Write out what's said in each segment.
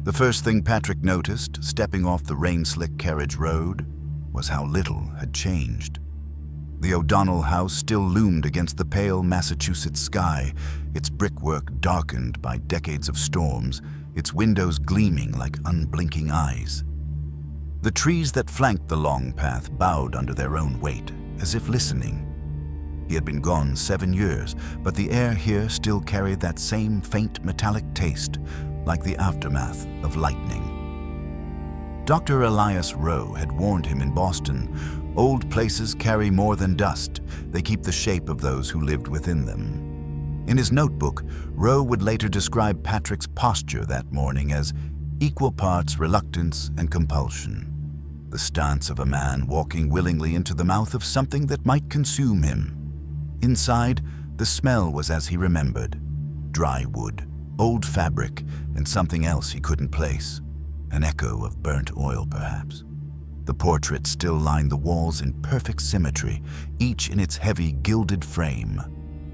The first thing Patrick noticed, stepping off the rain-slick carriage road, was how little had changed. The O'Donnell house still loomed against the pale Massachusetts sky, its brickwork darkened by decades of storms, its windows gleaming like unblinking eyes. The trees that flanked the long path bowed under their own weight, as if listening. He had been gone 7 years, but the air here still carried that same faint metallic taste, like the aftermath of lightning. Dr. Elias Rowe had warned him in Boston, "Old places carry more than dust. They keep the shape of those who lived within them." In his notebook, Rowe would later describe Patrick's posture that morning as equal parts reluctance and compulsion. The stance of a man walking willingly into the mouth of something that might consume him. Inside, the smell was as he remembered: dry wood, old fabric, and something else he couldn't place. An echo of burnt oil, perhaps. The portraits still lined the walls in perfect symmetry, each in its heavy, gilded frame.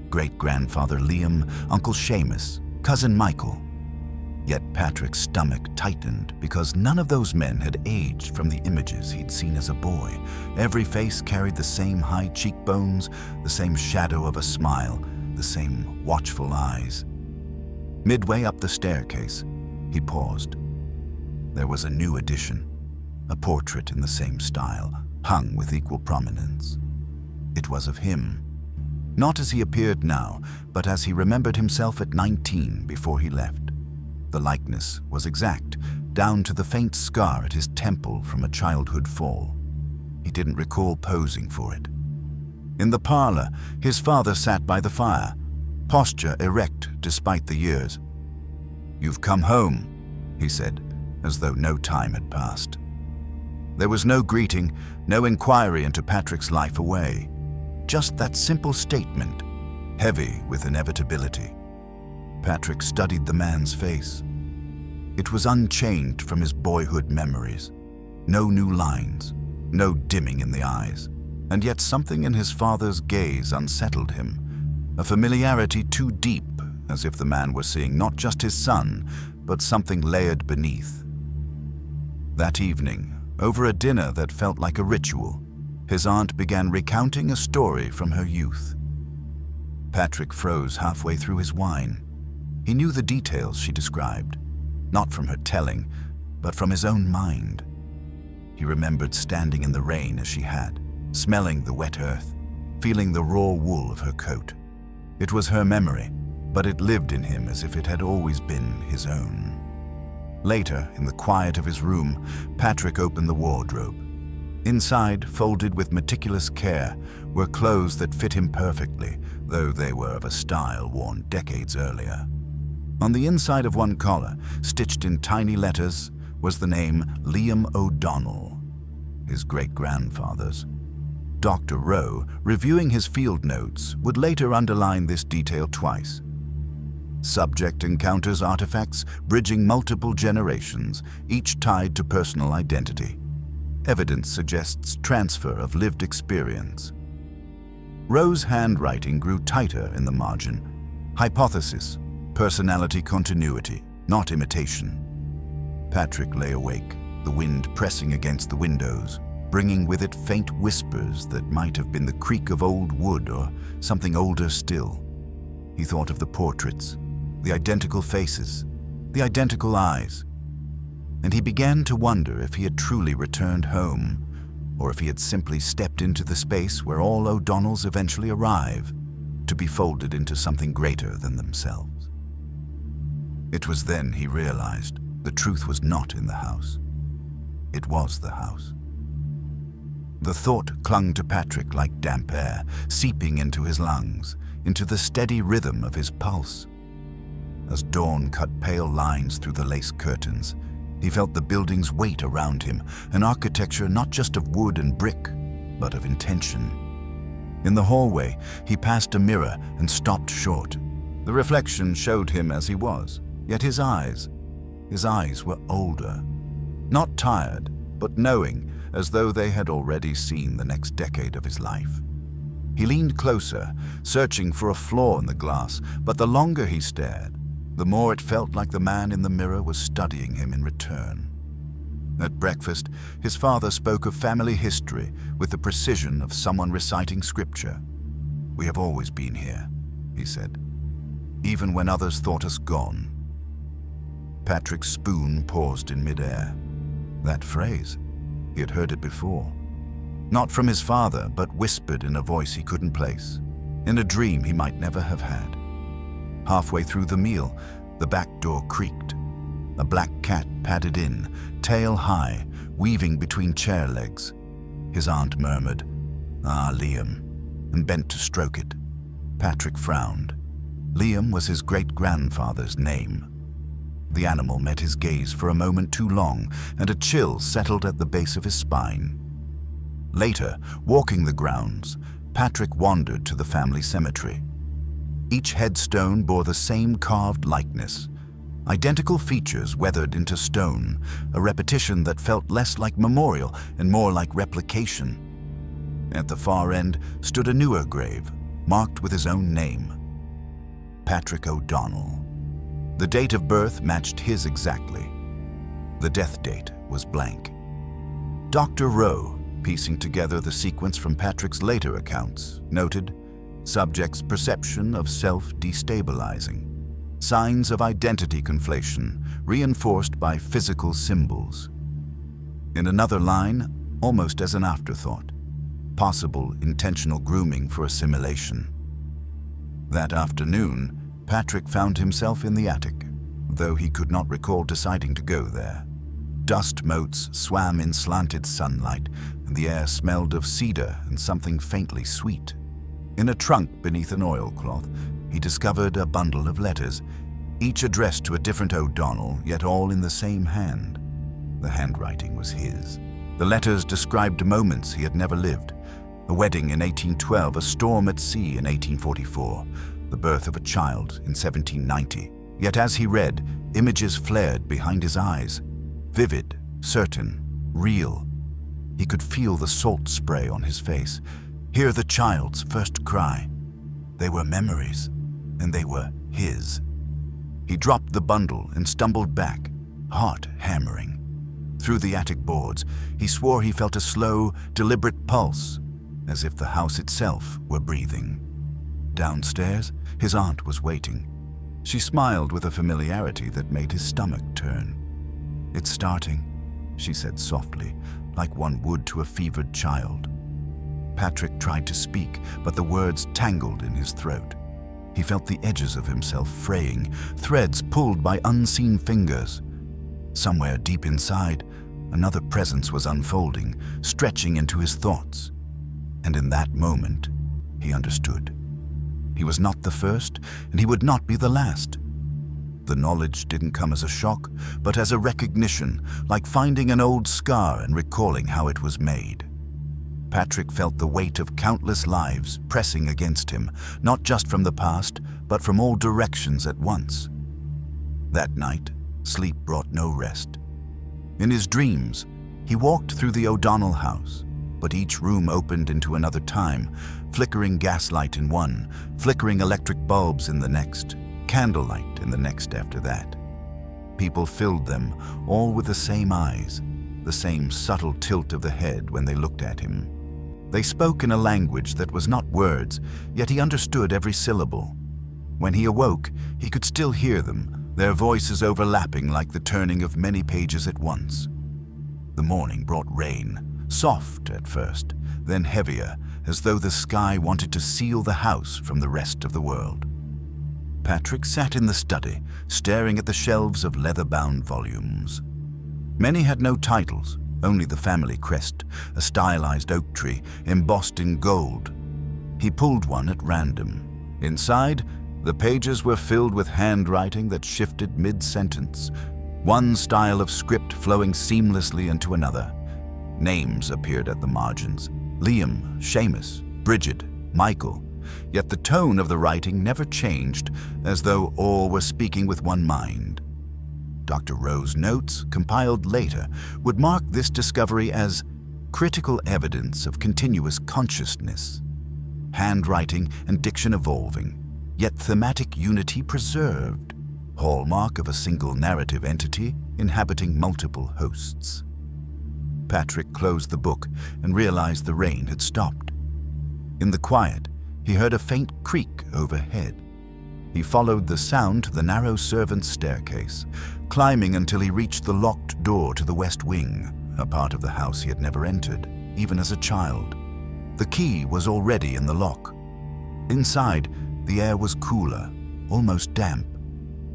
Great-grandfather Liam, Uncle Seamus, Cousin Michael. Yet Patrick's stomach tightened because none of those men had aged from the images he'd seen as a boy. Every face carried the same high cheekbones, the same shadow of a smile, the same watchful eyes. Midway up the staircase, he paused. There was a new addition, a portrait in the same style, hung with equal prominence. It was of him, not as he appeared now, but as he remembered himself at 19 before he left. The likeness was exact, down to the faint scar at his temple from a childhood fall. He didn't recall posing for it. In the parlor, his father sat by the fire, posture erect despite the years. "You've come home," he said, as though no time had passed. There was no greeting, no inquiry into Patrick's life away. Just that simple statement, heavy with inevitability. Patrick studied the man's face. It was unchanged from his boyhood memories. No new lines, no dimming in the eyes. And yet something in his father's gaze unsettled him, a familiarity too deep, as if the man were seeing not just his son, but something layered beneath. That evening, over a dinner that felt like a ritual, his aunt began recounting a story from her youth. Patrick froze halfway through his wine. He knew the details she described, not from her telling, but from his own mind. He remembered standing in the rain as she had, smelling the wet earth, feeling the raw wool of her coat. It was her memory, but it lived in him as if it had always been his own. Later, in the quiet of his room, Patrick opened the wardrobe. Inside, folded with meticulous care, were clothes that fit him perfectly, though they were of a style worn decades earlier. On the inside of one collar, stitched in tiny letters, was the name Liam O'Donnell, his great-grandfather's. Dr. Rowe, reviewing his field notes, would later underline this detail twice. Subject encounters artifacts bridging multiple generations, each tied to personal identity. Evidence suggests transfer of lived experience. Rowe's handwriting grew tighter in the margin. Hypothesis, personality continuity, not imitation. Patrick lay awake, the wind pressing against the windows, bringing with it faint whispers that might have been the creak of old wood or something older still. He thought of the portraits, the identical faces, the identical eyes, and he began to wonder if he had truly returned home, or if he had simply stepped into the space where all O'Donnells eventually arrive, to be folded into something greater than themselves. It was then he realized the truth was not in the house. It was the house. The thought clung to Patrick like damp air, seeping into his lungs, into the steady rhythm of his pulse. As dawn cut pale lines through the lace curtains, he felt the building's weight around him, an architecture not just of wood and brick, but of intention. In the hallway, he passed a mirror and stopped short. The reflection showed him as he was, yet his eyes were older. Not tired, but knowing, as though they had already seen the next decade of his life. He leaned closer, searching for a flaw in the glass, but the longer he stared, the more it felt like the man in the mirror was studying him in return. At breakfast, his father spoke of family history with the precision of someone reciting scripture. "We have always been here," he said, "even when others thought us gone." Patrick's spoon paused in midair. That phrase, he had heard it before. Not from his father, but whispered in a voice he couldn't place, in a dream he might never have had. Halfway through the meal, the back door creaked. A black cat padded in, tail high, weaving between chair legs. His aunt murmured, "Ah, Liam," and bent to stroke it. Patrick frowned. Liam was his great-grandfather's name. The animal met his gaze for a moment too long, and a chill settled at the base of his spine. Later, walking the grounds, Patrick wandered to the family cemetery. Each headstone bore the same carved likeness, identical features weathered into stone, a repetition that felt less like memorial and more like replication. At the far end stood a newer grave, marked with his own name, Patrick O'Donnell. The date of birth matched his exactly. The death date was blank. Dr. Rowe, piecing together the sequence from Patrick's later accounts, noted, "Subject's perception of self-destabilizing. Signs of identity conflation, reinforced by physical symbols." In another line, almost as an afterthought, "Possible intentional grooming for assimilation." That afternoon, Patrick found himself in the attic, though he could not recall deciding to go there. Dust motes swam in slanted sunlight, and the air smelled of cedar and something faintly sweet. In a trunk beneath an oilcloth, he discovered a bundle of letters, each addressed to a different O'Donnell, yet all in the same hand. The handwriting was his. The letters described moments he had never lived: a wedding in 1812, a storm at sea in 1844, the birth of a child in 1790. Yet as he read, images flared behind his eyes, vivid, certain, real. He could feel the salt spray on his face, hear the child's first cry. They were memories, and they were his. He dropped the bundle and stumbled back, heart hammering. Through the attic boards, he swore he felt a slow, deliberate pulse, as if the house itself were breathing. Downstairs, his aunt was waiting. She smiled with a familiarity that made his stomach turn. "It's starting," she said softly, like one would to a fevered child. Patrick tried to speak, but the words tangled in his throat. He felt the edges of himself fraying, threads pulled by unseen fingers. Somewhere deep inside, another presence was unfolding, stretching into his thoughts. And in that moment, he understood. He was not the first, and he would not be the last. The knowledge didn't come as a shock, but as a recognition, like finding an old scar and recalling how it was made. Patrick felt the weight of countless lives pressing against him, not just from the past, but from all directions at once. That night, sleep brought no rest. In his dreams, he walked through the O'Donnell house, but each room opened into another time, flickering gaslight in one, flickering electric bulbs in the next, candlelight in the next after that. People filled them, all with the same eyes, the same subtle tilt of the head when they looked at him. They spoke in a language that was not words, yet he understood every syllable. When he awoke, he could still hear them, their voices overlapping like the turning of many pages at once. The morning brought rain, soft at first, then heavier, as though the sky wanted to seal the house from the rest of the world. Patrick sat in the study, staring at the shelves of leather-bound volumes. Many had no titles, only the family crest, a stylized oak tree embossed in gold. He pulled one at random. Inside, the pages were filled with handwriting that shifted mid-sentence, one style of script flowing seamlessly into another. Names appeared at the margins: Liam, Seamus, Bridget, Michael. Yet the tone of the writing never changed, as though all were speaking with one mind. Dr. Rowe's notes, compiled later, would mark this discovery as critical evidence of continuous consciousness. Handwriting and diction evolving, yet thematic unity preserved. hallmark of a single narrative entity inhabiting multiple hosts. Patrick closed the book and realized the rain had stopped. In the quiet, he heard a faint creak overhead. He followed the sound to the narrow servants' staircase, climbing until he reached the locked door to the west wing, a part of the house he had never entered, even as a child. The key was already in the lock. Inside, the air was cooler, almost damp.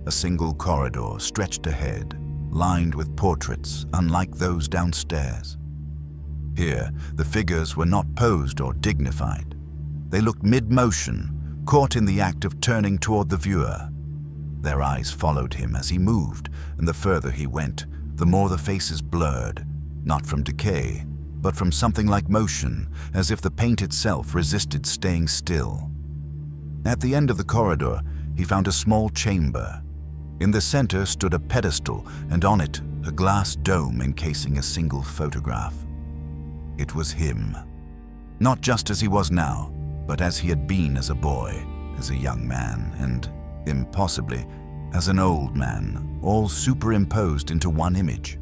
A single corridor stretched ahead, lined with portraits unlike those downstairs. Here, the figures were not posed or dignified. They looked mid-motion, caught in the act of turning toward the viewer. Their eyes followed him as he moved, and the further he went, the more the faces blurred, not from decay, but from something like motion, as if the paint itself resisted staying still. At the end of the corridor, he found a small chamber. In the center stood a pedestal, and on it, a glass dome encasing a single photograph. It was him. Not just as he was now, but as he had been as a boy, as a young man, and, impossibly, as an old man, all superimposed into one image.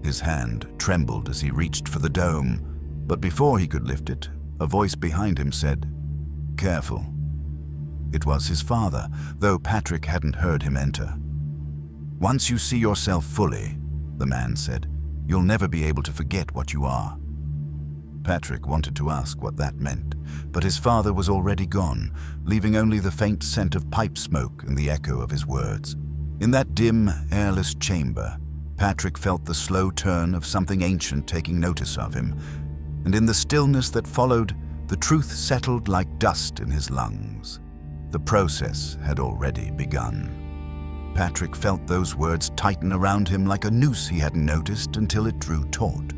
His hand trembled as he reached for the dome, but before he could lift it, a voice behind him said, "Careful." It was his father, though Patrick hadn't heard him enter. "Once you see yourself fully," the man said, "you'll never be able to forget what you are." Patrick wanted to ask what that meant, but his father was already gone, leaving only the faint scent of pipe smoke and the echo of his words. In that dim, airless chamber, Patrick felt the slow turn of something ancient taking notice of him, and in the stillness that followed, the truth settled like dust in his lungs. The process had already begun. Patrick felt those words tighten around him like a noose he hadn't noticed until it drew taut.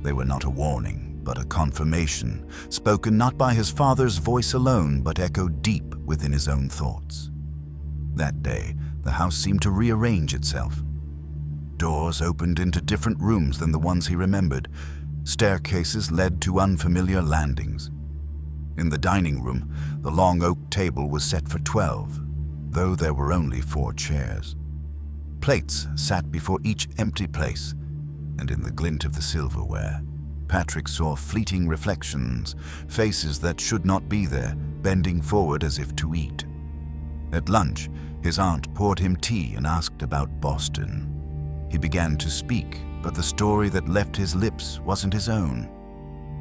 They were not a warning, but a confirmation, spoken not by his father's voice alone, but echoed deep within his own thoughts. That day, the house seemed to rearrange itself. Doors opened into different rooms than the ones he remembered. Staircases led to unfamiliar landings. In the dining room, the long oak table was set for 12, though there were only 4 chairs. Plates sat before each empty place, and in the glint of the silverware, Patrick saw fleeting reflections, faces that should not be there, bending forward as if to eat. At lunch, his aunt poured him tea and asked about Boston. He began to speak, but the story that left his lips wasn't his own.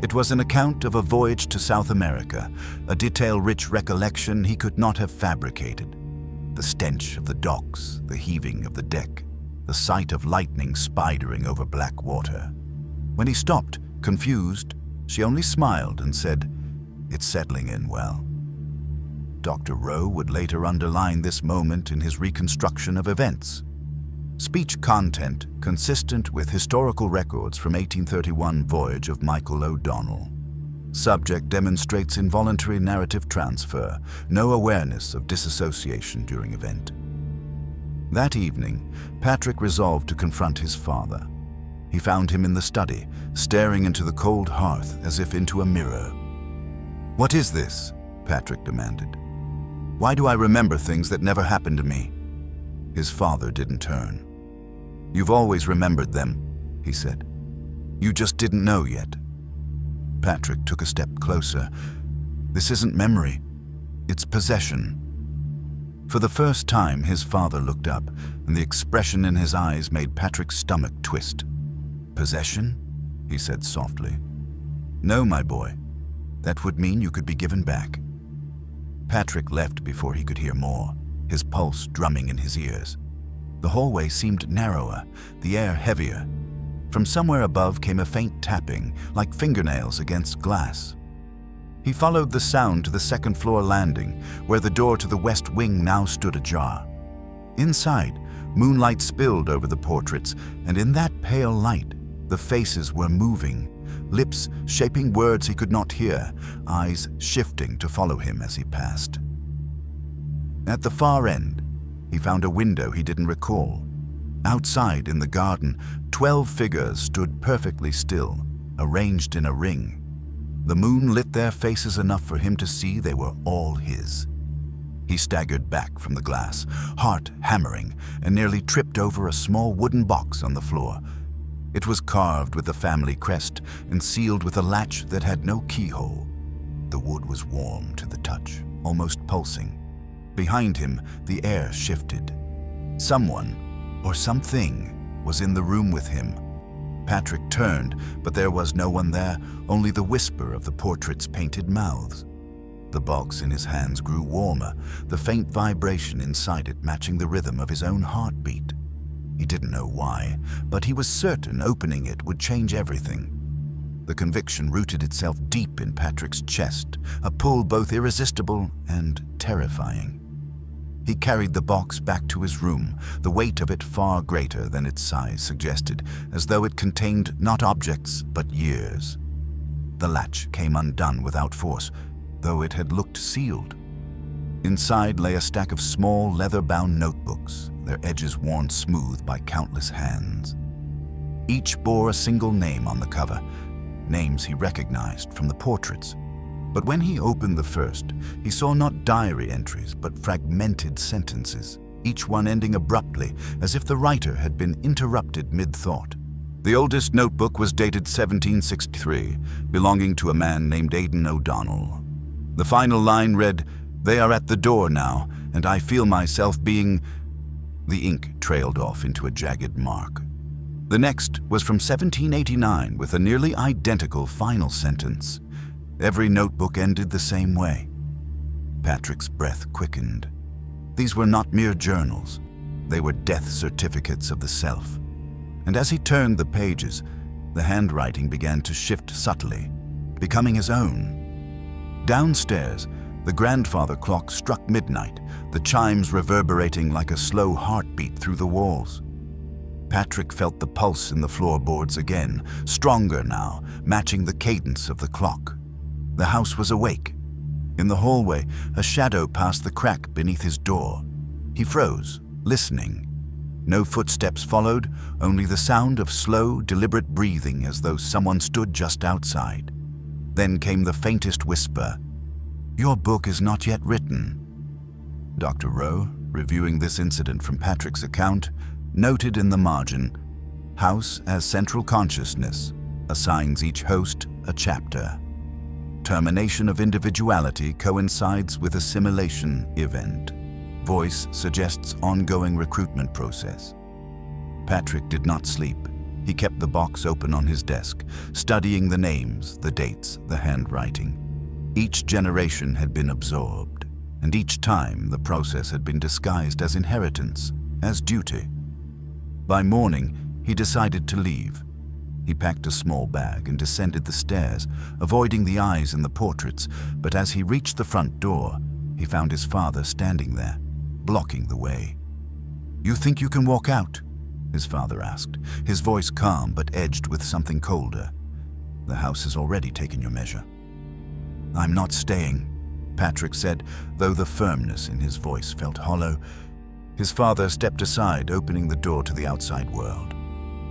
It was an account of a voyage to South America, a detail-rich recollection he could not have fabricated. The stench of the docks, the heaving of the deck, the sight of lightning spidering over black water. When he stopped, confused, she only smiled and said, "It's settling in well." Dr. Rowe would later underline this moment in his reconstruction of events. Speech content consistent with historical records from 1831 voyage of Michael O'Donnell. Subject demonstrates involuntary narrative transfer, no awareness of disassociation during event. That evening, Patrick resolved to confront his father. He found him in the study, staring into the cold hearth as if into a mirror. "What is this?" Patrick demanded. "Why do I remember things that never happened to me?" His father didn't turn. "You've always remembered them," he said. "You just didn't know yet." Patrick took a step closer. "This isn't memory. It's possession." For the first time, his father looked up, and the expression in his eyes made Patrick's stomach twist. "Possession?" he said softly. "No, my boy. That would mean you could be given back." Patrick left before he could hear more, his pulse drumming in his ears. The hallway seemed narrower, the air heavier. From somewhere above came a faint tapping, like fingernails against glass. He followed the sound to the second-floor landing, where the door to the west wing now stood ajar. Inside, moonlight spilled over the portraits, and in that pale light, the faces were moving, lips shaping words he could not hear, eyes shifting to follow him as he passed. At the far end, he found a window he didn't recall. Outside in the garden, 12 figures stood perfectly still, arranged in a ring. The moon lit their faces enough for him to see they were all his. He staggered back from the glass, heart hammering, and nearly tripped over a small wooden box on the floor. It was carved with the family crest and sealed with a latch that had no keyhole. The wood was warm to the touch, almost pulsing. Behind him, the air shifted. Someone, or something, was in the room with him. Patrick turned, but there was no one there, only the whisper of the portrait's painted mouths. The box in his hands grew warmer, the faint vibration inside it matching the rhythm of his own heartbeat. He didn't know why, but he was certain opening it would change everything. The conviction rooted itself deep in Patrick's chest, a pull both irresistible and terrifying. He carried the box back to his room, the weight of it far greater than its size suggested, as though it contained not objects, but years. The latch came undone without force, though it had looked sealed. Inside lay a stack of small, leather-bound notebooks, their edges worn smooth by countless hands. Each bore a single name on the cover, names he recognized from the portraits. But when he opened the first, he saw not diary entries, but fragmented sentences, each one ending abruptly, as if the writer had been interrupted mid-thought. The oldest notebook was dated 1763, belonging to a man named Aidan O'Donnell. The final line read, "They are at the door now, and I feel myself being..." The ink trailed off into a jagged mark. The next was from 1789 with a nearly identical final sentence. Every notebook ended the same way. Patrick's breath quickened. These were not mere journals. They were death certificates of the self. And as he turned the pages, the handwriting began to shift subtly, becoming his own. Downstairs, the grandfather clock struck midnight, the chimes reverberating like a slow heartbeat through the walls. Patrick felt the pulse in the floorboards again, stronger now, matching the cadence of the clock. The house was awake. In the hallway, a shadow passed the crack beneath his door. He froze, listening. No footsteps followed, only the sound of slow, deliberate breathing as though someone stood just outside. Then came the faintest whisper, "Your book is not yet written." Dr. Rowe, reviewing this incident from Patrick's account, noted in the margin, "House as central consciousness assigns each host a chapter. Termination of individuality coincides with assimilation event. Voice suggests ongoing recruitment process." Patrick did not sleep. He kept the box open on his desk, studying the names, the dates, the handwriting. Each generation had been absorbed, and each time the process had been disguised as inheritance, as duty. By morning, he decided to leave. He packed a small bag and descended the stairs, avoiding the eyes in the portraits, but as he reached the front door, he found his father standing there, blocking the way. "You think you can walk out?" his father asked, his voice calm but edged with something colder. "The house has already taken your measure." "I'm not staying," Patrick said, though the firmness in his voice felt hollow. His father stepped aside, opening the door to the outside world.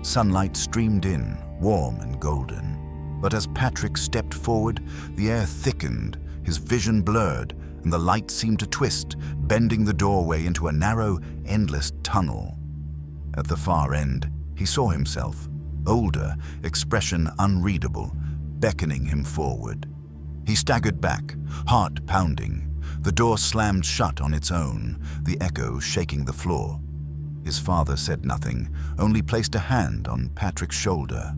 Sunlight streamed in, warm and golden. But as Patrick stepped forward, the air thickened, his vision blurred, and the light seemed to twist, bending the doorway into a narrow, endless tunnel. At the far end, he saw himself, older, expression unreadable, beckoning him forward. He staggered back, heart pounding. The door slammed shut on its own, the echo shaking the floor. His father said nothing, only placed a hand on Patrick's shoulder.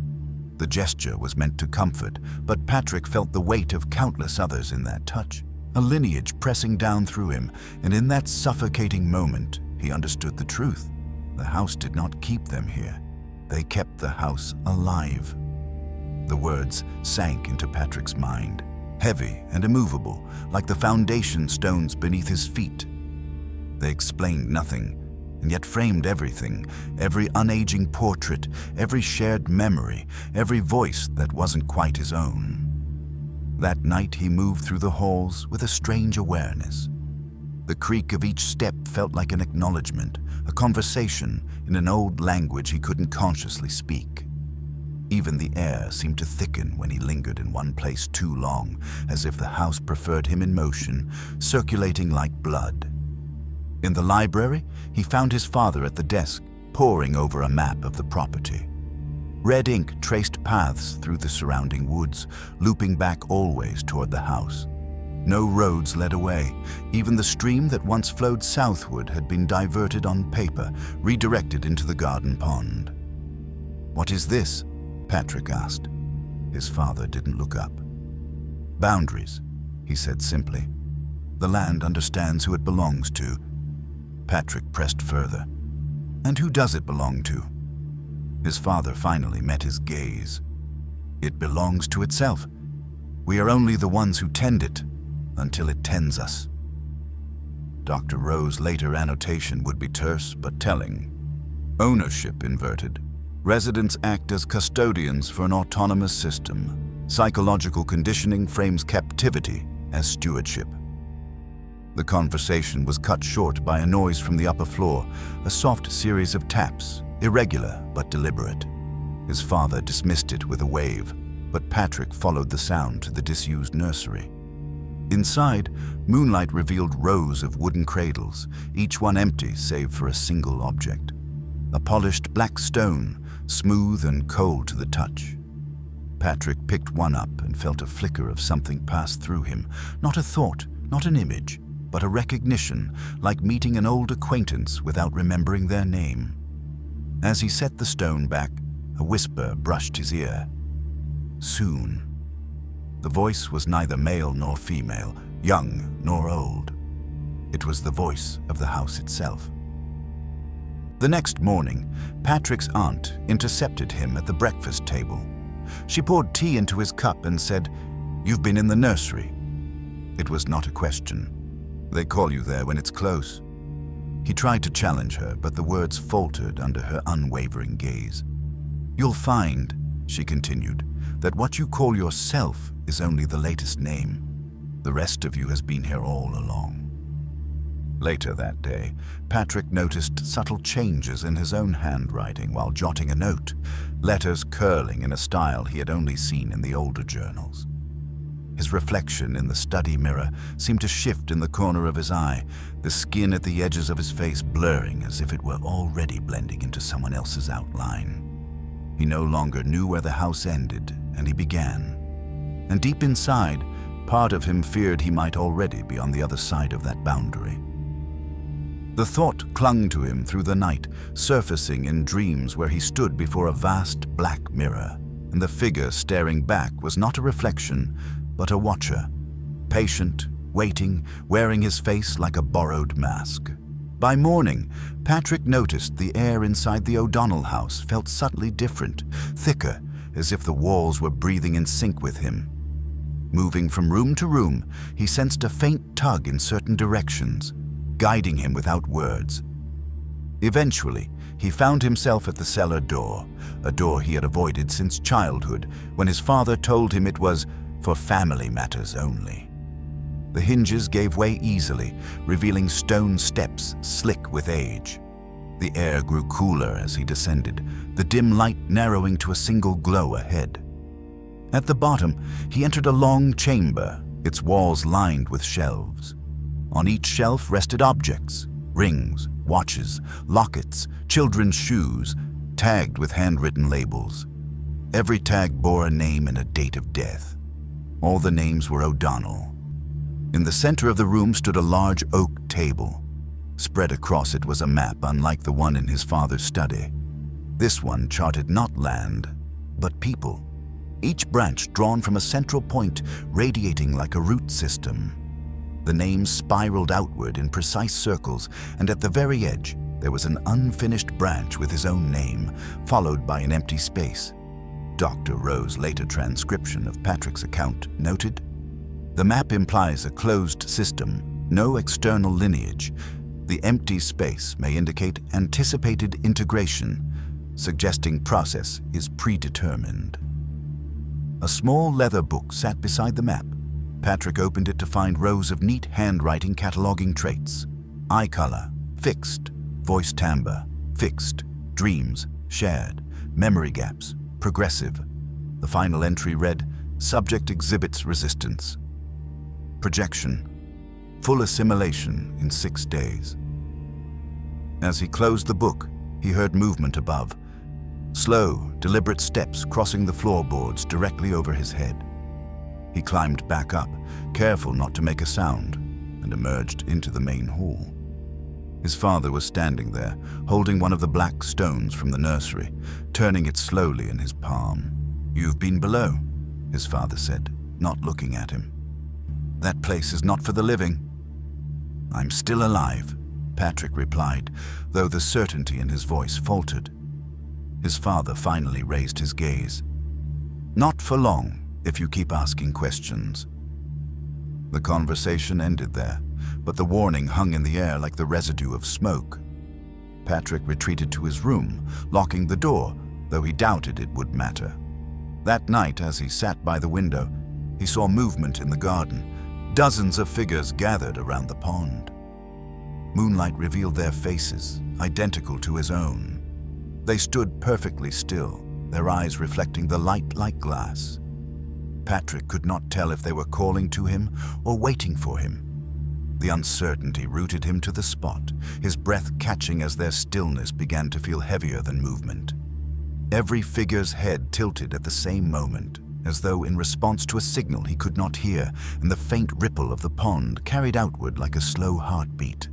The gesture was meant to comfort, but Patrick felt the weight of countless others in that touch, a lineage pressing down through him, and in that suffocating moment, he understood the truth. The house did not keep them here. They kept the house alive. The words sank into Patrick's mind, heavy and immovable, like the foundation stones beneath his feet. They explained nothing, and yet framed everything, every unaging portrait, every shared memory, every voice that wasn't quite his own. That night he moved through the halls with a strange awareness. The creak of each step felt like an acknowledgement, a conversation in an old language he couldn't consciously speak. Even the air seemed to thicken when he lingered in one place too long, as if the house preferred him in motion, circulating like blood. In the library, he found his father at the desk, poring over a map of the property. Red ink traced paths through the surrounding woods, looping back always toward the house. No roads led away. Even the stream that once flowed southward had been diverted on paper, redirected into the garden pond. "What is this?" Patrick asked. His father didn't look up. "Boundaries," he said simply. "The land understands who it belongs to." Patrick pressed further. "And who does it belong to?" His father finally met his gaze. "It belongs to itself. We are only the ones who tend it, until it tends us." Dr. Rowe's later annotation would be terse but telling. Ownership inverted. Residents act as custodians for an autonomous system. Psychological conditioning frames captivity as stewardship. The conversation was cut short by a noise from the upper floor, a soft series of taps, irregular but deliberate. His father dismissed it with a wave, but Patrick followed the sound to the disused nursery. Inside, moonlight revealed rows of wooden cradles, each one empty save for a single object. A polished black stone, smooth and cold to the touch. Patrick picked one up and felt a flicker of something pass through him. Not a thought, not an image, but a recognition, like meeting an old acquaintance without remembering their name. As he set the stone back, a whisper brushed his ear. "Soon." The voice was neither male nor female, young nor old. It was the voice of the house itself. The next morning, Patrick's aunt intercepted him at the breakfast table. She poured tea into his cup and said, "You've been in the nursery." It was not a question. "They call you there when it's close." He tried to challenge her, but the words faltered under her unwavering gaze. "You'll find," she continued, "that what you call yourself is only the latest name. The rest of you has been here all along." Later that day, Patrick noticed subtle changes in his own handwriting while jotting a note, letters curling in a style he had only seen in the older journals. His reflection in the study mirror seemed to shift in the corner of his eye, the skin at the edges of his face blurring as if it were already blending into someone else's outline. He no longer knew where the house ended, and he began. And deep inside, part of him feared he might already be on the other side of that boundary. The thought clung to him through the night, surfacing in dreams where he stood before a vast black mirror, and the figure staring back was not a reflection, but a watcher, patient, waiting, wearing his face like a borrowed mask. By morning, Patrick noticed the air inside the O'Donnell house felt subtly different, thicker, as if the walls were breathing in sync with him. Moving from room to room, he sensed a faint tug in certain directions, guiding him without words. Eventually, he found himself at the cellar door, a door he had avoided since childhood, when his father told him it was for family matters only. The hinges gave way easily, revealing stone steps slick with age. The air grew cooler as he descended, the dim light narrowing to a single glow ahead. At the bottom, he entered a long chamber, its walls lined with shelves. On each shelf rested objects, rings, watches, lockets, children's shoes, tagged with handwritten labels. Every tag bore a name and a date of death. All the names were O'Donnell. In the center of the room stood a large oak table. Spread across it was a map unlike the one in his father's study. This one charted not land, but people. Each branch drawn from a central point, radiating like a root system. The names spiraled outward in precise circles, and at the very edge, there was an unfinished branch with his own name, followed by an empty space. Dr. Rowe's later transcription of Patrick's account noted, "The map implies a closed system, no external lineage. The empty space may indicate anticipated integration, suggesting process is predetermined." A small leather book sat beside the map. Patrick opened it to find rows of neat handwriting cataloging traits. Eye color, fixed. Voice timbre, fixed. Dreams, shared. Memory gaps, progressive. The final entry read, "Subject exhibits resistance. Projection. Full assimilation in 6 days." As he closed the book, he heard movement above. Slow, deliberate steps crossing the floorboards directly over his head. He climbed back up, careful not to make a sound, and emerged into the main hall. His father was standing there, holding one of the black stones from the nursery, turning it slowly in his palm. "You've been below," his father said, not looking at him. "That place is not for the living." "I'm still alive," Patrick replied, though the certainty in his voice faltered. His father finally raised his gaze. "Not for long, if you keep asking questions." The conversation ended there, but the warning hung in the air like the residue of smoke. Patrick retreated to his room, locking the door, though he doubted it would matter. That night, as he sat by the window, he saw movement in the garden. Dozens of figures gathered around the pond. Moonlight revealed their faces, identical to his own. They stood perfectly still, their eyes reflecting the light like glass. Patrick could not tell if they were calling to him or waiting for him. The uncertainty rooted him to the spot, his breath catching as their stillness began to feel heavier than movement. Every figure's head tilted at the same moment, as though in response to a signal he could not hear, and the faint ripple of the pond carried outward like a slow heartbeat.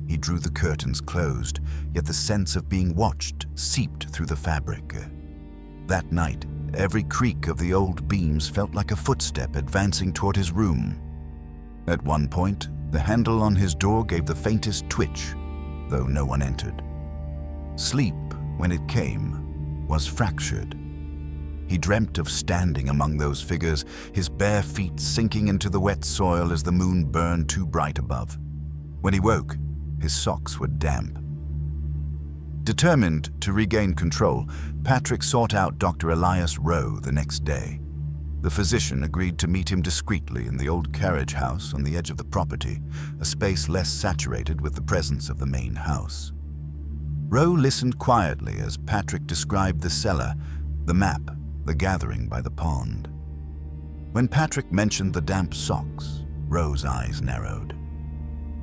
He drew the curtains closed, yet the sense of being watched seeped through the fabric. That night, every creak of the old beams felt like a footstep advancing toward his room. At one point, the handle on his door gave the faintest twitch, though no one entered. Sleep, when it came, was fractured. He dreamt of standing among those figures, his bare feet sinking into the wet soil as the moon burned too bright above. When he woke, his socks were damp. Determined to regain control, Patrick sought out Dr. Elias Rowe the next day. The physician agreed to meet him discreetly in the old carriage house on the edge of the property, a space less saturated with the presence of the main house. Rowe listened quietly as Patrick described the cellar, the map, the gathering by the pond. When Patrick mentioned the damp socks, Rowe's eyes narrowed.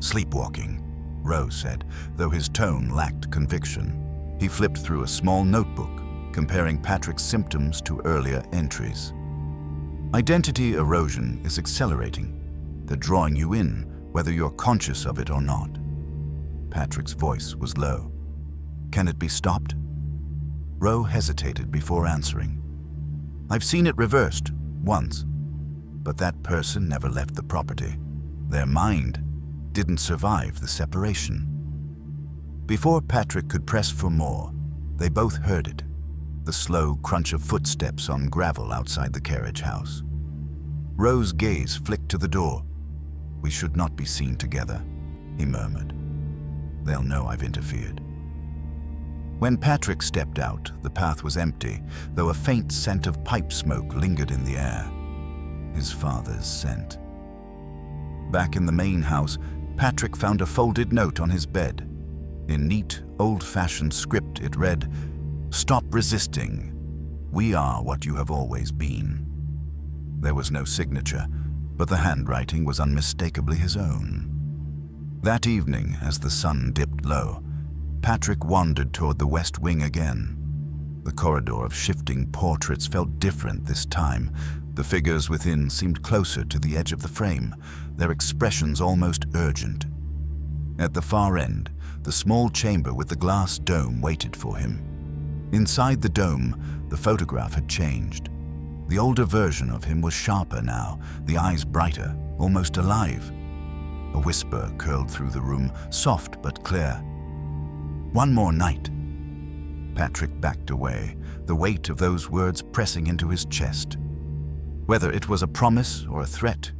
"Sleepwalking," Rowe said, though his tone lacked conviction. He flipped through a small notebook, comparing Patrick's symptoms to earlier entries. "Identity erosion is accelerating. They're drawing you in, whether you're conscious of it or not." Patrick's voice was low. "Can it be stopped?" Rowe hesitated before answering. "I've seen it reversed, once. But that person never left the property. Their mind didn't survive the separation." Before Patrick could press for more, they both heard it. The slow crunch of footsteps on gravel outside the carriage house. Rowe's gaze flicked to the door. "We should not be seen together," he murmured. "They'll know I've interfered." When Patrick stepped out, the path was empty, though a faint scent of pipe smoke lingered in the air. His father's scent. Back in the main house, Patrick found a folded note on his bed. In neat, old-fashioned script, it read, "Stop resisting. We are what you have always been." There was no signature, but the handwriting was unmistakably his own. That evening, as the sun dipped low, Patrick wandered toward the west wing again. The corridor of shifting portraits felt different this time. The figures within seemed closer to the edge of the frame, their expressions almost urgent. At the far end, the small chamber with the glass dome waited for him. Inside the dome, the photograph had changed. The older version of him was sharper now, the eyes brighter, almost alive. A whisper curled through the room, soft but clear. "One more night." Patrick backed away, the weight of those words pressing into his chest. Whether it was a promise or a threat,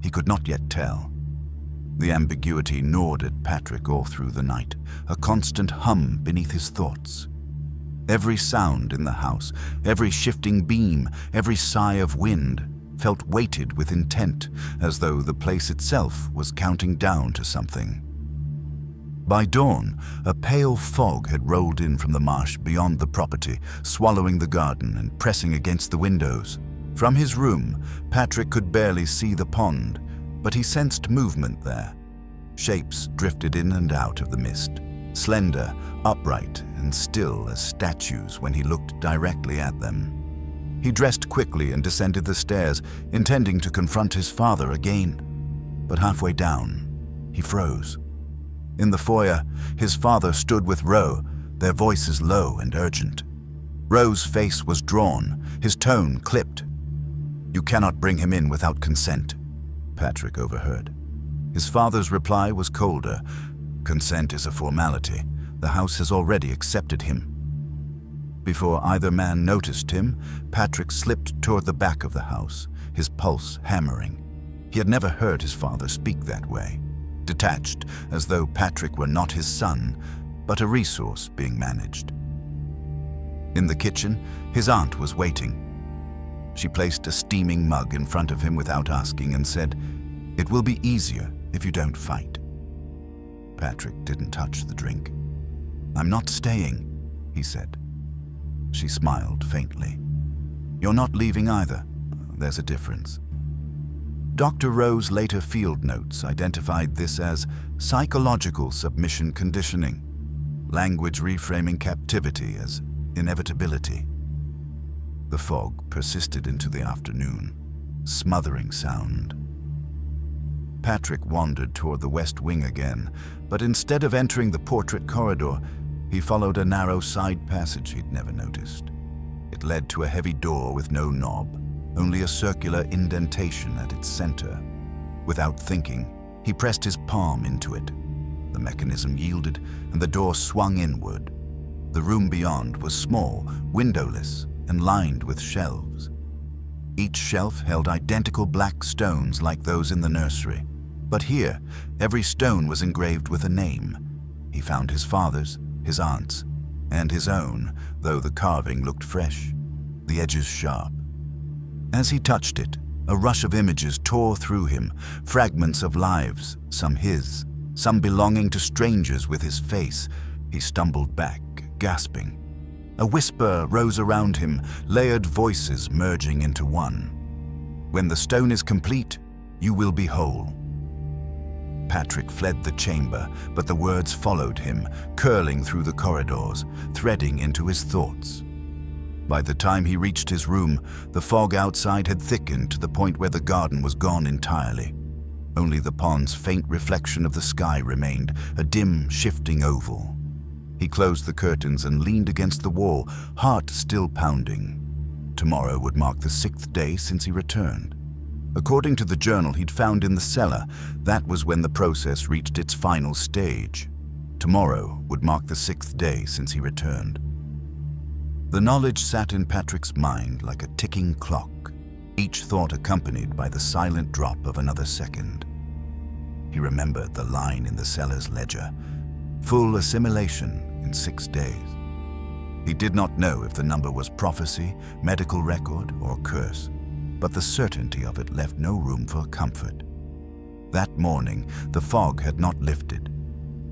he could not yet tell. The ambiguity gnawed at Patrick all through the night, a constant hum beneath his thoughts. Every sound in the house, every shifting beam, every sigh of wind felt weighted with intent, as though the place itself was counting down to something. By dawn, a pale fog had rolled in from the marsh beyond the property, swallowing the garden and pressing against the windows. From his room, Patrick could barely see the pond, but he sensed movement there. Shapes drifted in and out of the mist, slender, upright, and still as statues when he looked directly at them. He dressed quickly and descended the stairs, intending to confront his father again. But halfway down, he froze. In the foyer, his father stood with Ro, their voices low and urgent. Ro's face was drawn, his tone clipped. "You cannot bring him in without consent," Patrick overheard. His father's reply was colder. "Consent is a formality. The house has already accepted him." Before either man noticed him, Patrick slipped toward the back of the house, his pulse hammering. He had never heard his father speak that way, detached, as though Patrick were not his son, but a resource being managed. In the kitchen, his aunt was waiting. She placed a steaming mug in front of him without asking and said, "It will be easier if you don't fight." Patrick didn't touch the drink. "I'm not staying," he said. She smiled faintly. "You're not leaving either. There's a difference." Dr. Rowe's later field notes identified this as psychological submission conditioning, language reframing captivity as inevitability. The fog persisted into the afternoon, smothering sound. Patrick wandered toward the west wing again, but instead of entering the portrait corridor, he followed a narrow side passage he'd never noticed. It led to a heavy door with no knob, only a circular indentation at its center. Without thinking, he pressed his palm into it. The mechanism yielded, and the door swung inward. The room beyond was small, windowless, and lined with shelves. Each shelf held identical black stones like those in the nursery. But here, every stone was engraved with a name. He found his father's, his aunt's, and his own, though the carving looked fresh, the edges sharp. As he touched it, a rush of images tore through him, fragments of lives, some his, some belonging to strangers with his face. He stumbled back, gasping. A whisper rose around him, layered voices merging into one. "When the stone is complete, you will be whole." Patrick fled the chamber, but the words followed him, curling through the corridors, threading into his thoughts. By the time he reached his room, the fog outside had thickened to the point where the garden was gone entirely. Only the pond's faint reflection of the sky remained, a dim, shifting oval. He closed the curtains and leaned against the wall, heart still pounding. Tomorrow would mark the 6th day since he returned. According to the journal he'd found in the cellar, that was when the process reached its final stage. Tomorrow would mark the 6th day since he returned. The knowledge sat in Patrick's mind like a ticking clock, each thought accompanied by the silent drop of another second. He remembered the line in the cellar's ledger, "Full assimilation in 6 days." He did not know if the number was prophecy, medical record, or curse, but the certainty of it left no room for comfort. That morning, the fog had not lifted.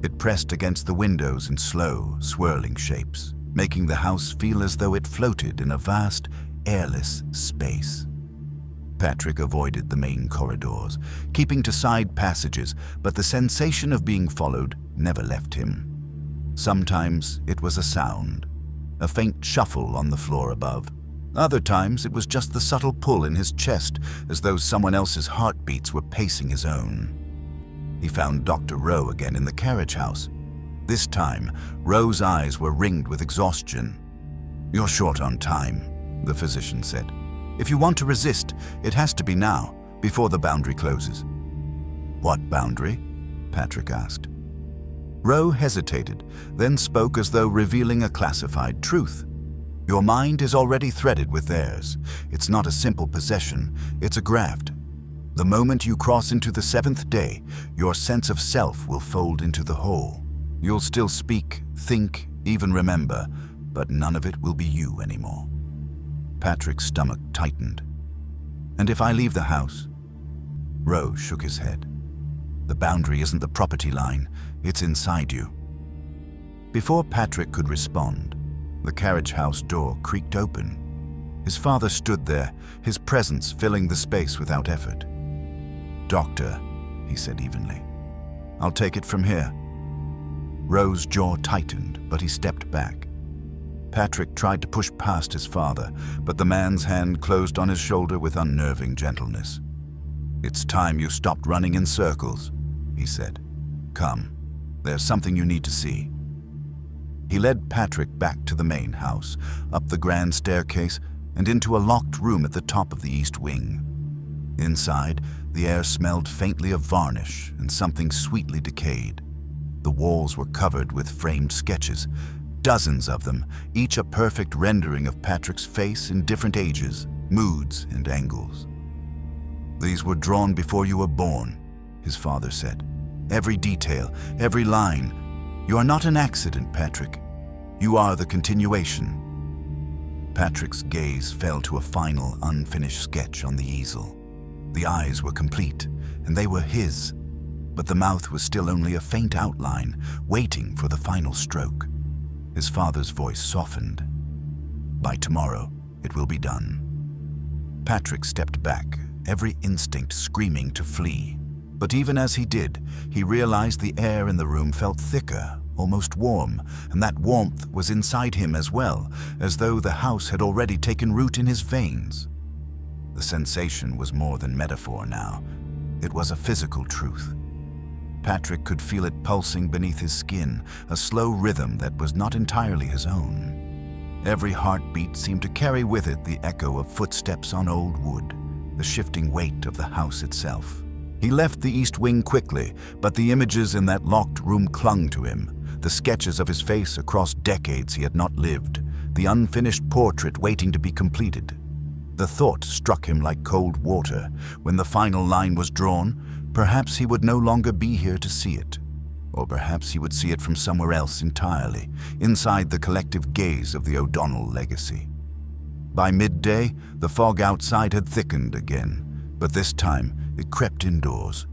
It pressed against the windows in slow, swirling shapes, making the house feel as though it floated in a vast, airless space. Patrick avoided the main corridors, keeping to side passages, but the sensation of being followed never left him. Sometimes it was a sound, a faint shuffle on the floor above. Other times it was just the subtle pull in his chest, as though someone else's heartbeats were pacing his own. He found Dr. Rowe again in the carriage house. This time, Rowe's eyes were ringed with exhaustion. "You're short on time," the physician said. "If you want to resist, it has to be now, before the boundary closes." "What boundary?" Patrick asked. Rowe hesitated, then spoke as though revealing a classified truth. "Your mind is already threaded with theirs. It's not a simple possession, it's a graft. The moment you cross into the 7th day, your sense of self will fold into the whole. You'll still speak, think, even remember, but none of it will be you anymore." Patrick's stomach tightened. "And if I leave the house?" Rowe shook his head. The boundary isn't the property line, it's inside you. Before Patrick could respond, the carriage house door creaked open. His father stood there, his presence filling the space without effort. "Doctor," he said evenly, "I'll take it from here." Rowe's jaw tightened, but he stepped back. Patrick tried to push past his father, but the man's hand closed on his shoulder with unnerving gentleness. "It's time you stopped running in circles," he said. "Come, there's something you need to see." He led Patrick back to the main house, up the grand staircase, and into a locked room at the top of the east wing. Inside, the air smelled faintly of varnish and something sweetly decayed. The walls were covered with framed sketches, dozens of them, each a perfect rendering of Patrick's face in different ages, moods, and angles. "These were drawn before you were born," his father said. "Every detail, every line. You are not an accident, Patrick. You are the continuation." Patrick's gaze fell to a final, unfinished sketch on the easel. The eyes were complete, and they were his, but the mouth was still only a faint outline, waiting for the final stroke. His father's voice softened. "By tomorrow, it will be done." Patrick stepped back, every instinct screaming to flee. But even as he did, he realized the air in the room felt thicker, almost warm, and that warmth was inside him as well, as though the house had already taken root in his veins. The sensation was more than metaphor now. It was a physical truth. Patrick could feel it pulsing beneath his skin, a slow rhythm that was not entirely his own. Every heartbeat seemed to carry with it the echo of footsteps on old wood, the shifting weight of the house itself. He left the east wing quickly, but the images in that locked room clung to him, the sketches of his face across decades he had not lived, the unfinished portrait waiting to be completed. The thought struck him like cold water. When the final line was drawn, perhaps he would no longer be here to see it. Or perhaps he would see it from somewhere else entirely, inside the collective gaze of the O'Donnell legacy. By midday, the fog outside had thickened again, but this time it crept indoors.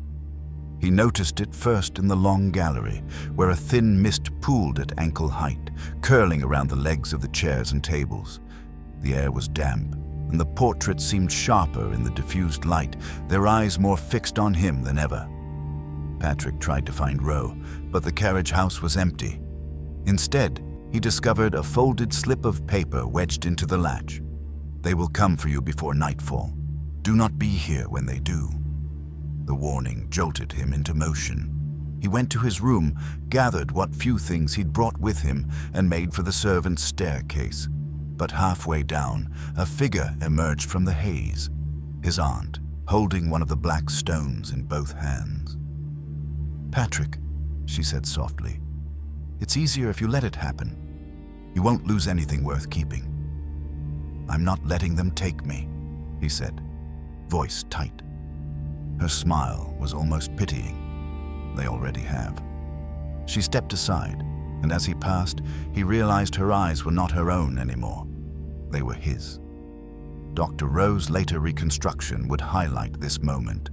He noticed it first in the long gallery, where a thin mist pooled at ankle height, curling around the legs of the chairs and tables. The air was damp, and the portraits seemed sharper in the diffused light, their eyes more fixed on him than ever. Patrick tried to find Rowe, but the carriage house was empty. Instead, he discovered a folded slip of paper wedged into the latch. "They will come for you before nightfall. Do not be here when they do." The warning jolted him into motion. He went to his room, gathered what few things he'd brought with him, and made for the servants' staircase. But halfway down, a figure emerged from the haze, his aunt, holding one of the black stones in both hands. "Patrick," she said softly, "it's easier if you let it happen. You won't lose anything worth keeping." "I'm not letting them take me," he said, voice tight. Her smile was almost pitying. "They already have." She stepped aside, and as he passed, he realized her eyes were not her own anymore. They were his. Dr. Rowe's later reconstruction would highlight this moment.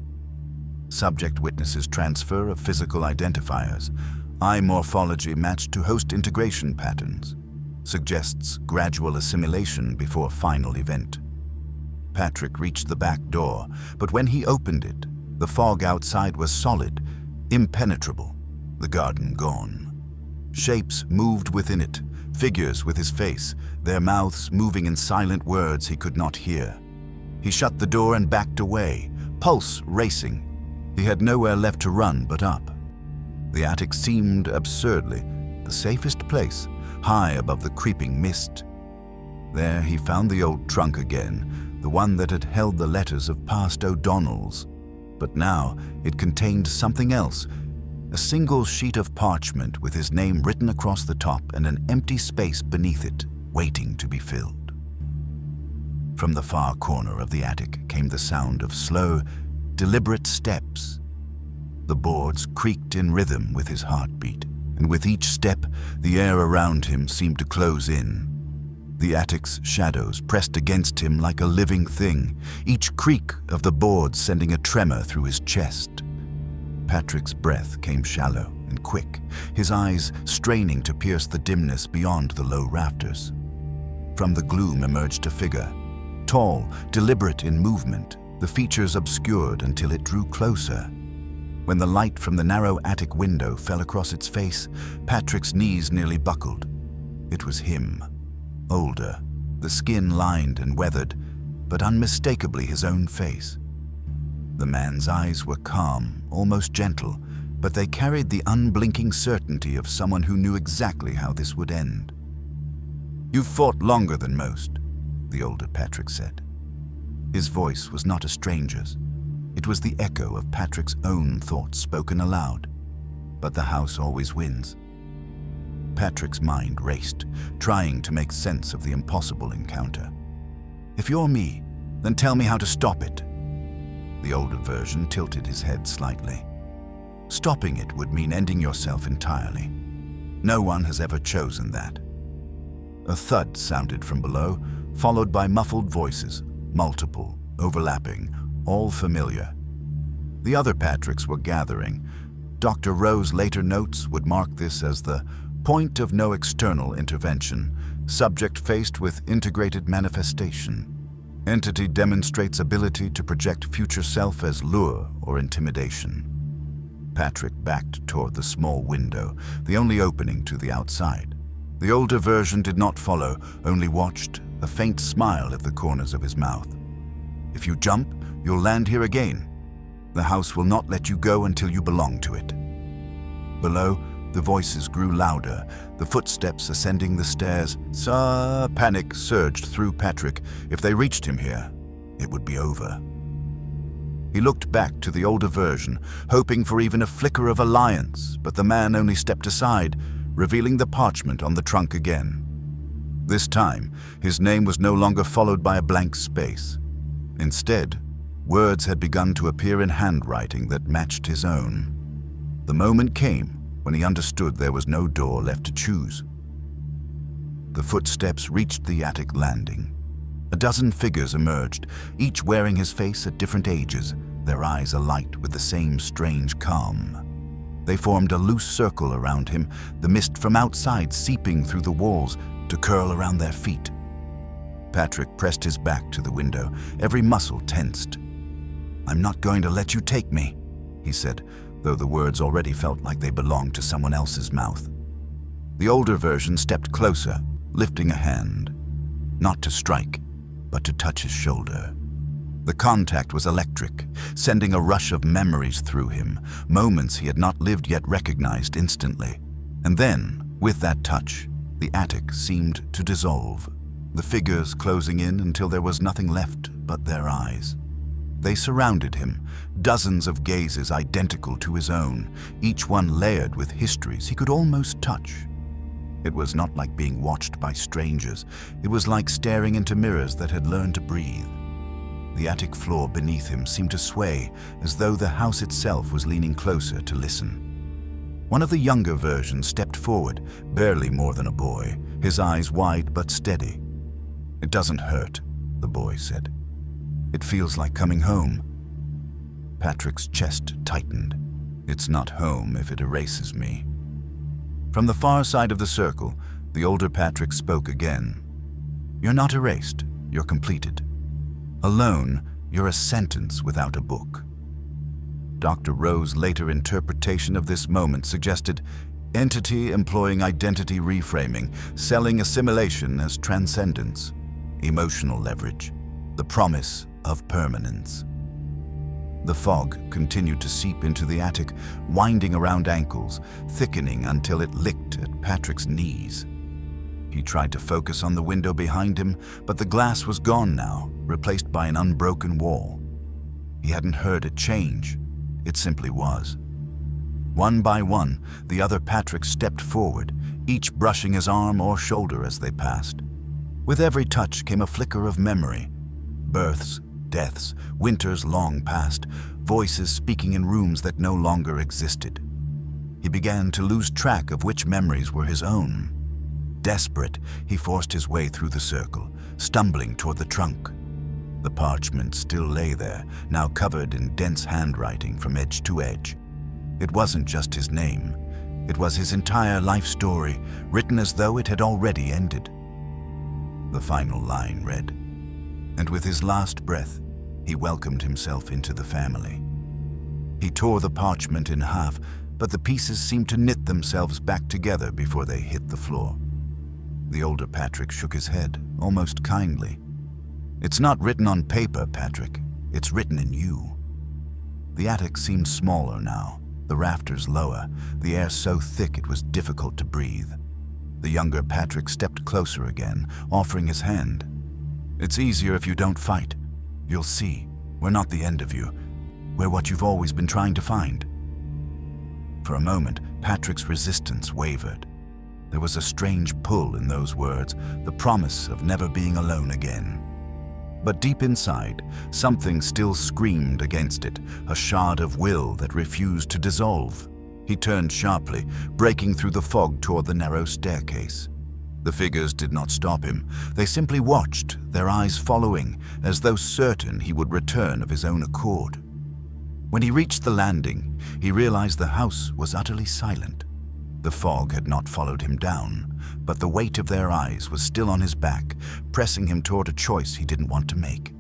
Subject witnesses transfer of physical identifiers, eye morphology matched to host integration patterns, suggests gradual assimilation before final event. Patrick reached the back door, but when he opened it, the fog outside was solid, impenetrable, the garden gone. Shapes moved within it, figures with his face, their mouths moving in silent words he could not hear. He shut the door and backed away, pulse racing. He had nowhere left to run but up. The attic seemed absurdly the safest place, high above the creeping mist. There he found the old trunk again, the one that had held the letters of past O'Donnells. But now it contained something else, a single sheet of parchment with his name written across the top and an empty space beneath it, waiting to be filled. From the far corner of the attic came the sound of slow, deliberate steps. The boards creaked in rhythm with his heartbeat, and with each step, the air around him seemed to close in. The attic's shadows pressed against him like a living thing, each creak of the boards sending a tremor through his chest. Patrick's breath came shallow and quick, his eyes straining to pierce the dimness beyond the low rafters. From the gloom emerged a figure, tall, deliberate in movement, the features obscured until it drew closer. When the light from the narrow attic window fell across its face, Patrick's knees nearly buckled. It was him, older, the skin lined and weathered, but unmistakably his own face. The man's eyes were calm, almost gentle, but they carried the unblinking certainty of someone who knew exactly how this would end. "You've fought longer than most," the older Patrick said. His voice was not a stranger's. It was the echo of Patrick's own thoughts spoken aloud. But the house always wins. Patrick's mind raced, trying to make sense of the impossible encounter. "If you're me, then tell me how to stop it." The older version tilted his head slightly. "Stopping it would mean ending yourself entirely. No one has ever chosen that." A thud sounded from below, followed by muffled voices, multiple, overlapping, all familiar. The other Patricks were gathering. Dr. Rowe's later notes would mark this as the point of no external intervention, subject faced with integrated manifestation. Entity demonstrates ability to project future self as lure or intimidation. Patrick backed toward the small window, the only opening to the outside. The older version did not follow, only watched, a faint smile at the corners of his mouth. "If you jump, you'll land here again. The house will not let you go until you belong to it." Below, the voices grew louder, the footsteps ascending the stairs. Panic surged through Patrick. If they reached him here, it would be over. He looked back to the older version, hoping for even a flicker of alliance, but the man only stepped aside, revealing the parchment on the trunk again. This time, his name was no longer followed by a blank space. Instead, words had begun to appear in handwriting that matched his own. The moment came when he understood there was no door left to choose. The footsteps reached the attic landing. A dozen figures emerged, each wearing his face at different ages, their eyes alight with the same strange calm. They formed a loose circle around him, the mist from outside seeping through the walls to curl around their feet. Patrick pressed his back to the window, every muscle tensed. "I'm not going to let you take me," he said, though the words already felt like they belonged to someone else's mouth. The older version stepped closer, lifting a hand, not to strike, but to touch his shoulder. The contact was electric, sending a rush of memories through him, moments he had not lived yet recognized instantly. And then, with that touch, the attic seemed to dissolve, the figures closing in until there was nothing left but their eyes. They surrounded him, dozens of gazes identical to his own, each one layered with histories he could almost touch. It was not like being watched by strangers. It was like staring into mirrors that had learned to breathe. The attic floor beneath him seemed to sway, as though the house itself was leaning closer to listen. One of the younger versions stepped forward, barely more than a boy, his eyes wide but steady. "It doesn't hurt," the boy said. "It feels like coming home." Patrick's chest tightened. "It's not home if it erases me." From the far side of the circle, the older Patrick spoke again. "You're not erased, you're completed. Alone, you're a sentence without a book." Dr. Rowe's later interpretation of this moment suggested entity employing identity reframing, selling assimilation as transcendence, emotional leverage, the promise of permanence. The fog continued to seep into the attic, winding around ankles, thickening until it licked at Patrick's knees. He tried to focus on the window behind him, but the glass was gone now, replaced by an unbroken wall. He hadn't heard it change. It simply was. One by one, the other Patricks stepped forward, each brushing his arm or shoulder as they passed. With every touch came a flicker of memory. Births, deaths, winters long past, voices speaking in rooms that no longer existed. He began to lose track of which memories were his own. Desperate, he forced his way through the circle, stumbling toward the trunk. The parchment still lay there, now covered in dense handwriting from edge to edge. It wasn't just his name. It was his entire life story, written as though it had already ended. The final line read, and with his last breath, he welcomed himself into the family. He tore the parchment in half, but the pieces seemed to knit themselves back together before they hit the floor. The older Patrick shook his head, almost kindly. "It's not written on paper, Patrick. It's written in you." The attic seemed smaller now, the rafters lower, the air so thick it was difficult to breathe. The younger Patrick stepped closer again, offering his hand. "It's easier if you don't fight. You'll see, we're not the end of you. We're what you've always been trying to find." For a moment, Patrick's resistance wavered. There was a strange pull in those words, the promise of never being alone again. But deep inside, something still screamed against it, a shard of will that refused to dissolve. He turned sharply, breaking through the fog toward the narrow staircase. The figures did not stop him. They simply watched, their eyes following, as though certain he would return of his own accord. When he reached the landing, he realized the house was utterly silent. The fog had not followed him down, but the weight of their eyes was still on his back, pressing him toward a choice he didn't want to make.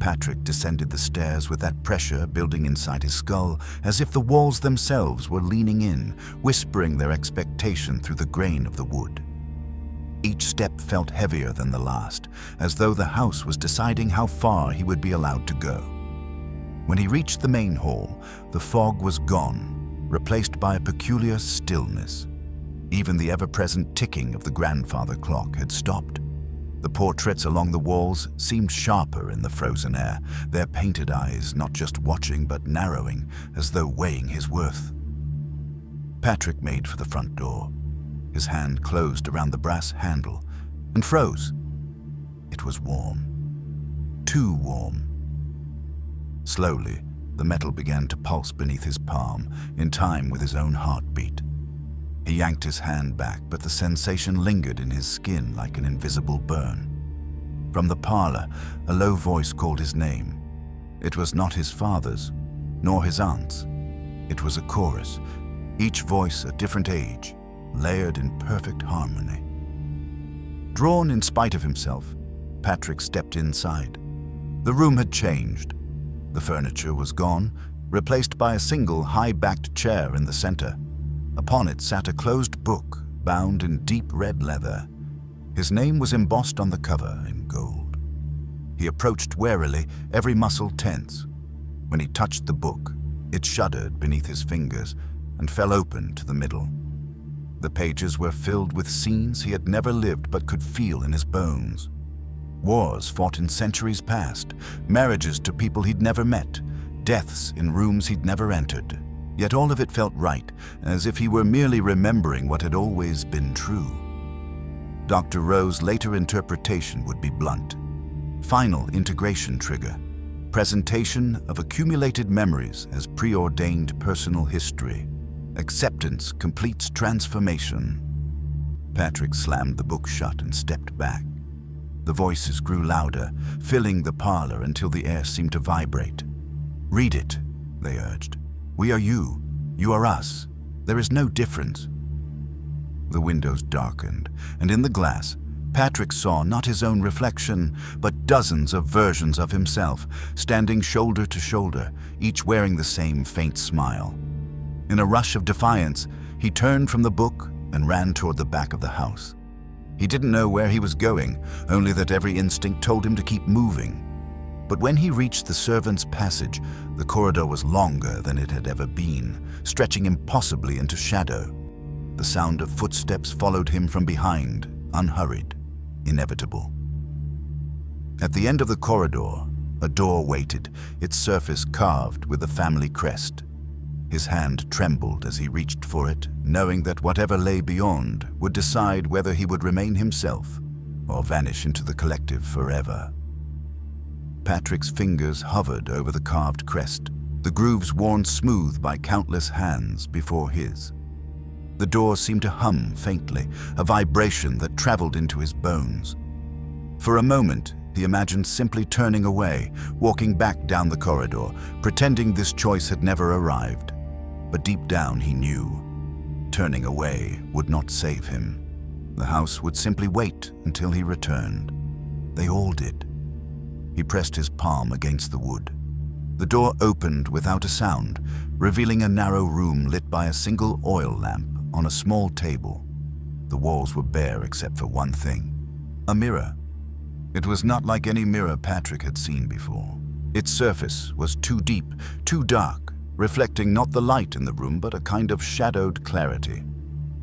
Patrick descended the stairs with that pressure building inside his skull, as if the walls themselves were leaning in, whispering their expectation through the grain of the wood. Each step felt heavier than the last, as though the house was deciding how far he would be allowed to go. When he reached the main hall, the fog was gone, replaced by a peculiar stillness. Even the ever-present ticking of the grandfather clock had stopped. The portraits along the walls seemed sharper in the frozen air, their painted eyes not just watching but narrowing, as though weighing his worth. Patrick made for the front door. His hand closed around the brass handle and froze. It was warm. Too warm. Slowly, the metal began to pulse beneath his palm, in time with his own heartbeat. He yanked his hand back, but the sensation lingered in his skin like an invisible burn. From the parlor, a low voice called his name. It was not his father's, nor his aunt's. It was a chorus, each voice a different age, layered in perfect harmony. Drawn in spite of himself, Patrick stepped inside. The room had changed. The furniture was gone, replaced by a single high-backed chair in the center. Upon it sat a closed book, bound in deep red leather. His name was embossed on the cover in gold. He approached warily, every muscle tense. When he touched the book, it shuddered beneath his fingers and fell open to the middle. The pages were filled with scenes he had never lived but could feel in his bones. Wars fought in centuries past, marriages to people he'd never met, deaths in rooms he'd never entered. Yet all of it felt right, as if he were merely remembering what had always been true. Dr. Rowe's later interpretation would be blunt. Final integration trigger. Presentation of accumulated memories as preordained personal history. Acceptance completes transformation. Patrick slammed the book shut and stepped back. The voices grew louder, filling the parlor until the air seemed to vibrate. "Read it," they urged. "We are you. You are us. There is no difference." The windows darkened, and in the glass, Patrick saw not his own reflection, but dozens of versions of himself, standing shoulder to shoulder, each wearing the same faint smile. In a rush of defiance, he turned from the book and ran toward the back of the house. He didn't know where he was going, only that every instinct told him to keep moving. But when he reached the servants' passage, the corridor was longer than it had ever been, stretching impossibly into shadow. The sound of footsteps followed him from behind, unhurried, inevitable. At the end of the corridor, a door waited, its surface carved with the family crest. His hand trembled as he reached for it, knowing that whatever lay beyond would decide whether he would remain himself or vanish into the collective forever. Patrick's fingers hovered over the carved crest, the grooves worn smooth by countless hands before his. The door seemed to hum faintly, a vibration that traveled into his bones. For a moment, he imagined simply turning away, walking back down the corridor, pretending this choice had never arrived. but deep down he knew turning away would not save him. The house would simply wait until he returned. They all did. He pressed his palm against the wood. The door opened without a sound, revealing a narrow room lit by a single oil lamp on a small table. The walls were bare except for one thing: a mirror. It was not like any mirror Patrick had seen before. Its surface was too deep, too dark, reflecting not the light in the room but a kind of shadowed clarity.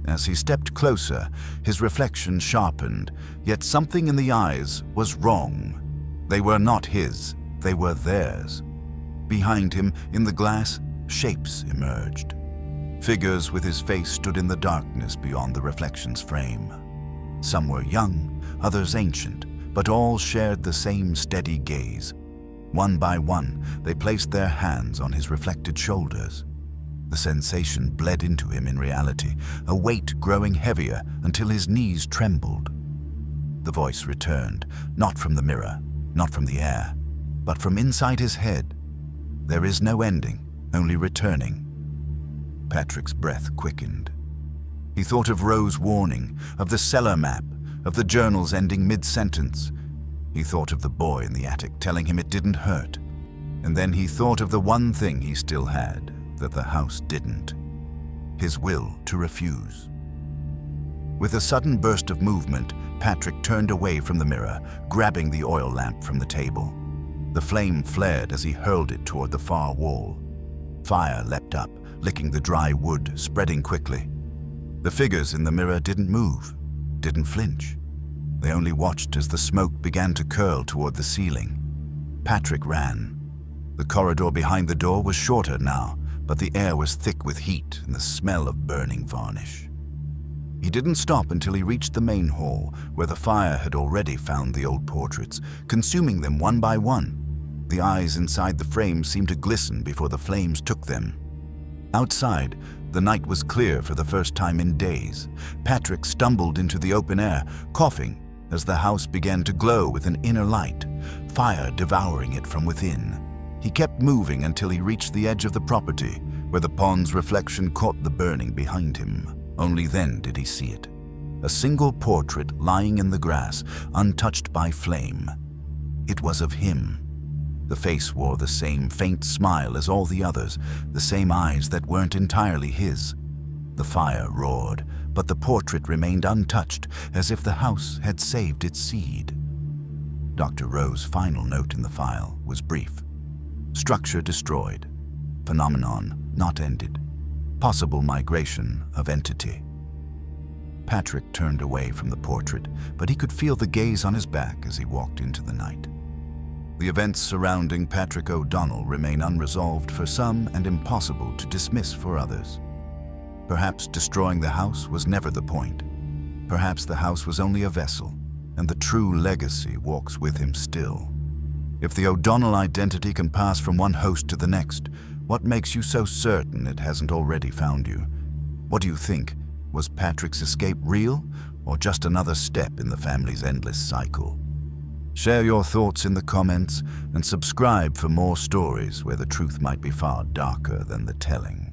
As he stepped closer, his reflection sharpened, yet something in the eyes was wrong. They were not his, they were theirs. Behind him, in the glass, shapes emerged. Figures with his face stood in the darkness beyond the reflection's frame. Some were young, others ancient, but all shared the same steady gaze. One by one, they placed their hands on his reflected shoulders. The sensation bled into him in reality, a weight growing heavier until his knees trembled. The voice returned, not from the mirror, not from the air, but from inside his head. There is no ending, only returning. Patrick's breath quickened. He thought of Rose's warning, of the cellar map, of the journals ending mid-sentence. He thought of the boy in the attic telling him it didn't hurt. And then he thought of the one thing he still had, that the house didn't: his will to refuse. With a sudden burst of movement, Patrick turned away from the mirror, grabbing the oil lamp from the table. The flame flared as he hurled it toward the far wall. Fire leapt up, licking the dry wood, spreading quickly. The figures in the mirror didn't move, didn't flinch. They only watched as the smoke began to curl toward the ceiling. Patrick ran. The corridor behind the door was shorter now, but the air was thick with heat and the smell of burning varnish. He didn't stop until he reached the main hall, where the fire had already found the old portraits, consuming them one by one. The eyes inside the frames seemed to glisten before the flames took them. Outside, the night was clear for the first time in days. Patrick stumbled into the open air, coughing, as the house began to glow with an inner light, fire devouring it from within. He kept moving until he reached the edge of the property, where the pond's reflection caught the burning behind him. Only then did he see it. A single portrait lying in the grass, untouched by flame. It was of him. The face wore the same faint smile as all the others, the same eyes that weren't entirely his. The fire roared, but the portrait remained untouched, as if the house had saved its seed. Dr. Rowe's final note in the file was brief. Structure destroyed. Phenomenon not ended. Possible migration of entity. Patrick turned away from the portrait, but he could feel the gaze on his back as he walked into the night. The events surrounding Patrick O'Donnell remain unresolved for some and impossible to dismiss for others. Perhaps destroying the house was never the point. Perhaps the house was only a vessel, and the true legacy walks with him still. If the O'Donnell identity can pass from one host to the next, what makes you so certain it hasn't already found you? What do you think? Was Patrick's escape real, or just another step in the family's endless cycle? Share your thoughts in the comments and subscribe for more stories where the truth might be far darker than the telling.